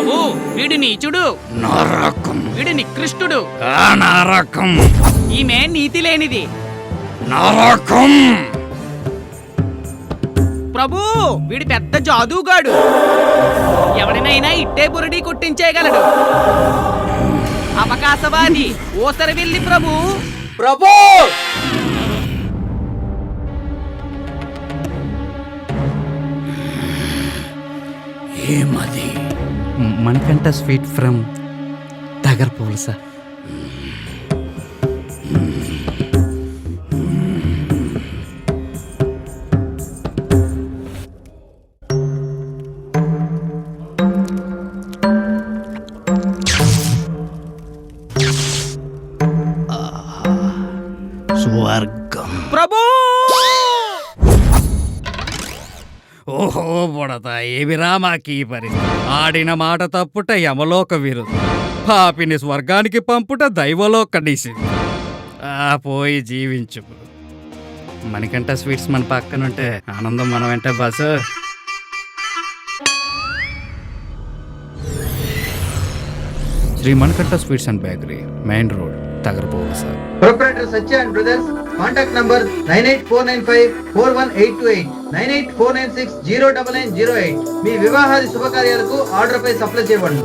ప్రభు వీడు నీచుడు, నరకం, వీడు నికృష్టుడు, నరకం, ఈమె నీతి లేనిది. నరకం. ప్రభు వీడు పెద్ద జాదూగాడు, ఎవరినైనా ఇట్టే బురడి కొట్టించేయగలడు. అవకాశవాది ఓసరి వెళ్ళి ప్రభు. ప్రభు ఏమది? Manikanta sweet from Tagarpulu sir. స్వర్గం. ప్రభు ఓహో బుడతా, ఏమిరా మాకీ పరిస్థితి? ఆడిన మాట తప్పుట యమలోక విరుద్ధం, పాపిని స్వర్గానికి పంపుట దైవలోక నిషిద్ధం. పోయి జీవించు. మణికంఠ స్వీట్స్ మన పక్కనుంటే ఆనందం మనం వెంటే బస్సు. Sri Manikanta sweets and bakery, main road, Tagarapolu sir. Proprietor Satya and brothers. Contact number 9849541828, 9849609908. మీ వివాహాది శుభకార్యాలకు ఆర్డర్ పై సప్లై చేయబడును.